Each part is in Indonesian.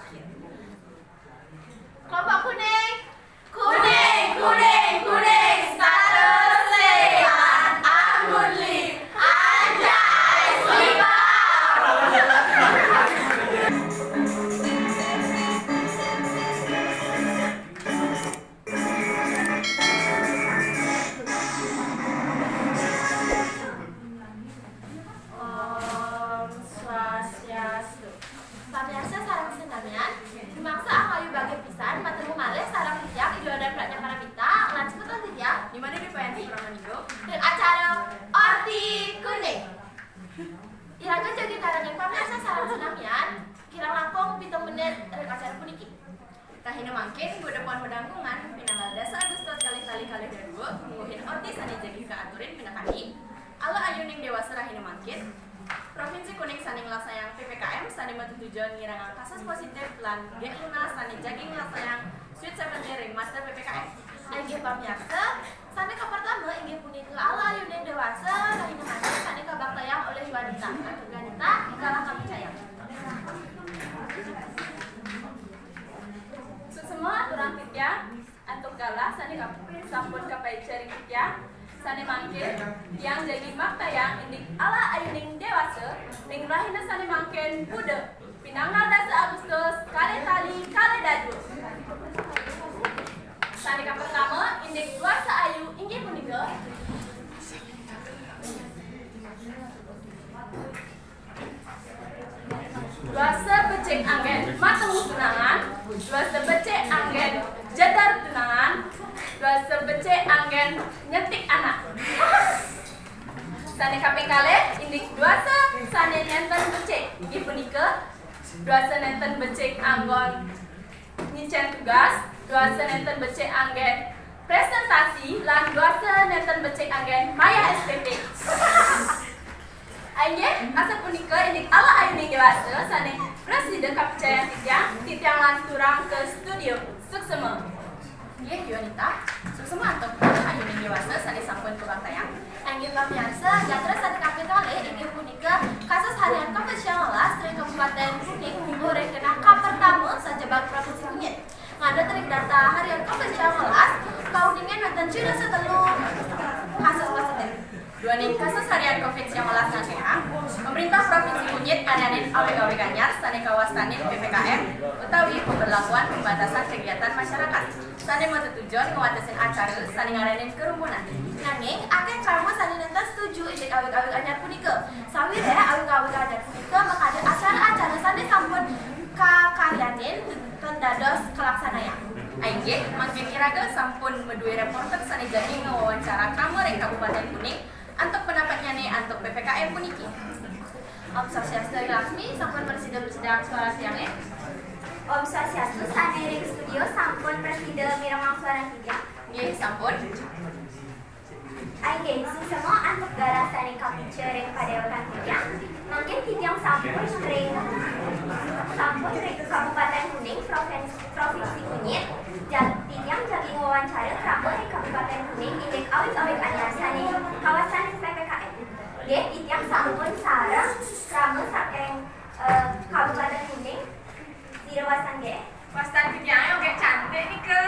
terakhir. Kelompok kuning. Kuning, kuning, kuning, status sehat, anggun lip, anjay, swiper. Om Swastiastu. Pamiarsa sareng senamian, dimangsa akayu bagi pisan, matemu malih sareng bijak idola dan pratnya paramita, lan cepetan tidya, Di mana di PNS Pramanigo? dan acara Orti Kuning. Iraga jadi karangin pamiarsa sareng senamian, kirang langkung 7 menit rek acara puniki. Tahina mangkin gue depan pedangkungan pinanggal dasa Agustus kali-kali dua nguhin orti sani jagi keaturin pinakani ala ayuning dewasa rahina mangkin Provinsi Kuning sani ngelaksayang PPKM sani matujuan ngirangang kasus positif lan G1 sani jagi ngelaksayang Sweet 17 ring master PPKM. Inggih pamiarsa, sami ka pertama inggih punika ala ayuning dewasa rahina mangkin sani kabaktayang oleh wanita. Wanita ikalah kami sayang. Semua aturan kitya antuk galah sani kapin sampun kapai jaring kitya sani mangkin yang jadi maktayang indik ala ayuning dewasa ning rahina sani mangkin pude pinanggal dasa Agustus kali-kali dadu. Sani ka pertama indik dewasa ayu inggih punika dewasa becek anggen matemu tunangan, dewasa becek anggen jadar tunangan, dewasa becek anggen nyetik anak. Sani kaping kalih indik dewasa sani nenten becek inggih punika dewasa nenten becek anggon ngicen tugas, dewasa nenten becek anggen presentasi lan dewasa nenten becek anggen maya SPP. Aye, asa punika indik ala ayuning dewasa sane presiden kapicayan titiang lan turang ke studio suksema. Ye wanita, suksema antuk ayuning dewasa sane sampun kebaktayang. Inggih pamiarsa, jatra satu kapitale inggih punika kasus harian Covid-19 dari Kabupaten Kuning goreng kena ka pertama sajebak Provinsi Kunyit. Ngada trik data harian Covid-19 kauningnya nonton sudah setelu kasus positif. Dua ning kasus harian COVID-19 naseha, pemerintah Provinsi Kunyit ngadain awe-awe ganyar sane kawasanin PPKM utawi pemberlakuan pembatasan kegiatan masyarakat. Sane matujuan ngawatasin acara sane ngadain kerumunan. Nanging akeh kamu sani nenten setuju indik awe-awe ganyar punika. Sawire awe-awe ganyar punika mengada acara-acara sane sampun kakaryanin tendados kelaksanaan. Ainggih, mangkin iraga sampun medue reporter sane jadi ngawawancara kamar Kabupaten Kuning antuk pendapatnya nih antuk PPKM puniki. Om Swastiastu Laksmi sampun presiden suara siangnya. Om Swastiastu sanerik studio sampun presiden miramang suara tiga. Nggih sampun. Aing semua antuk gara saning kapicering padewetan tiga. Mungkin tiang sampun ring Kabupaten Kuning Provinsi Kunyit. Tiang jadi wawancara kramer di Kabupaten Kuning indek awik-awik anyar saning kawasan PPKM. Dia tiang sampun sareng kramer saking Kabupaten Kuning dirawasan ge. Pastan tiangnya oke cantik nih ke.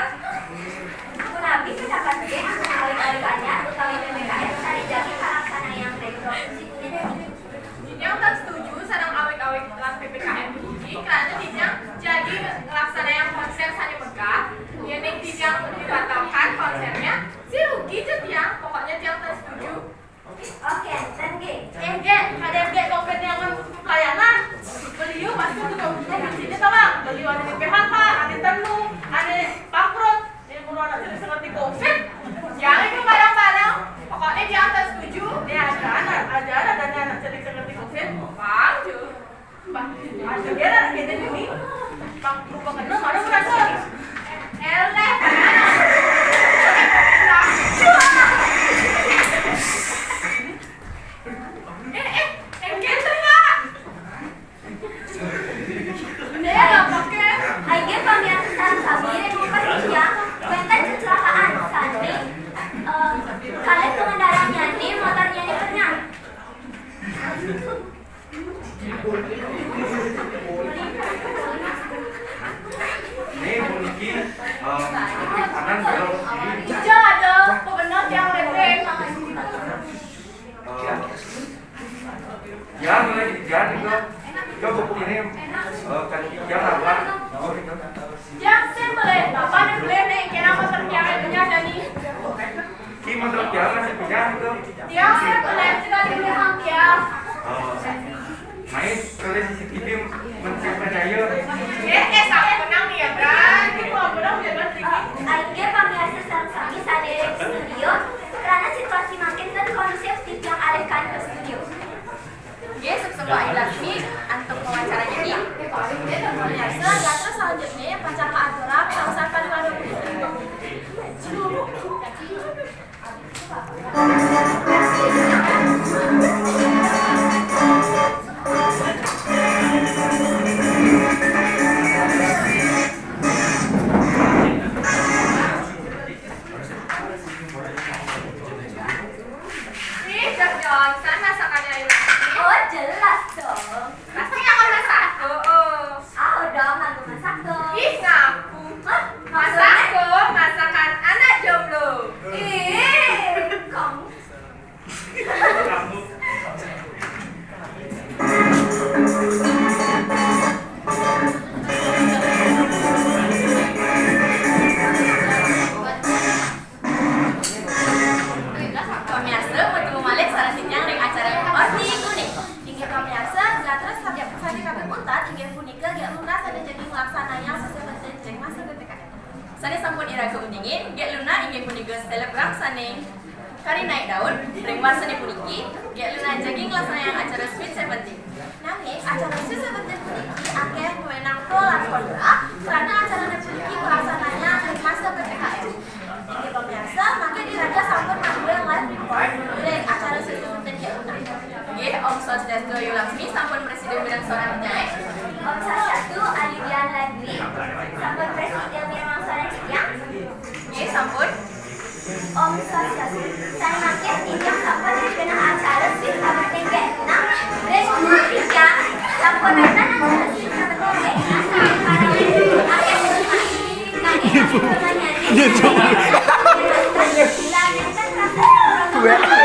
Kunabi pendapat ge awik-awik anyar utawi PPKM sari jadi pelaksana yang dari Provinsi Kunyit. Tiang tak setuju sareng awik-awik lan PPKM ini karena tiang jadi ngelaksana yang konser sani megah. Ya nih tiang dibatalkan konsernya. Si rugi tuh tiang, pokoknya tiang tak setuju. Oke, dan ge. Ada COVID yang pelayanan. Beliau pasti untuk sini tau bang. Beliau ada di PHK, ada temu, ada bangkrut. Ini corona jadi seperti COVID. Yang itu barang-barang. Pokoknya dia tak setuju. Dia ada anak jadi seperti COVID. Bang, bang, ada dia ada kita ini. Bang, lupa kenal mana berasa. Eleh. Aige pamiarsan sabire mupatia benten kecelakaan sani kalian pengendaranya nih motornya nih pernah kanan belok kiri. Iya ada, benar yang lebih. Yang lagi jalan itu, bukti ini kan yang apa? Yang saya boleh, apa nih boleh nih? Kenapa terbiasa punya tadi? Ki motor jalan sih punya itu. Yang saya boleh juga di belakang dia. Main tulis CCTV percaya. Sampai menang nih ya kan? Itu benar ya kan? Akhirnya pamirsa sami sadere ke studio karena situasi makin dan kondusif yang alihkan ke studio. Sebuah Aidlasmi untuk wawancaranya nih. Pemirsa, gatra selanjutnya Pancaka Aturan Kausan Paduadu Johnson masakannya itu. Oh jelas dong. Pasti kamu masak. Ah dong aku masak dong. Ih ngaku. Masakku masakan anak jomblo. Kamu. Pemirsa, bertemu malih selanjutnya dengan acara Ordi Kuning. Inggih pemirsa, gatra saja kami untat inggih punika ge luna sada jadi melaksananya sesuai jeung masa PPKM. Sane sampun iraga undingin, ge luna inggih punika selebgram sane kari naik daun, ring wasane puniki, ge luna jaging laksananya acara Sweet Seventeen. Nanging acara Sweet Seventeen puniki akeh wewenang pro lan kontra karena acara puniki pelaksananya ring masa PPKM. Inggih pemirsa, maka diraga sampun manggil live report ring acara Sweet Seventeen ge luna. Nggih, Om Swastiastu Yulaksmi sampun Presiden Bidang Suara Cijaeng. Om Swastiastu Ayudian Lagwi, sampun Presiden Bidang Suara Cijaeng. Nggih, sampun. Om Swastiastu, saya makin tinjau sampun dengan acara Sweet Seventeen ge luna. Ring tiga sampun nonton acara Sweet Seventeen ge luna sampai para akeh pertanyaan.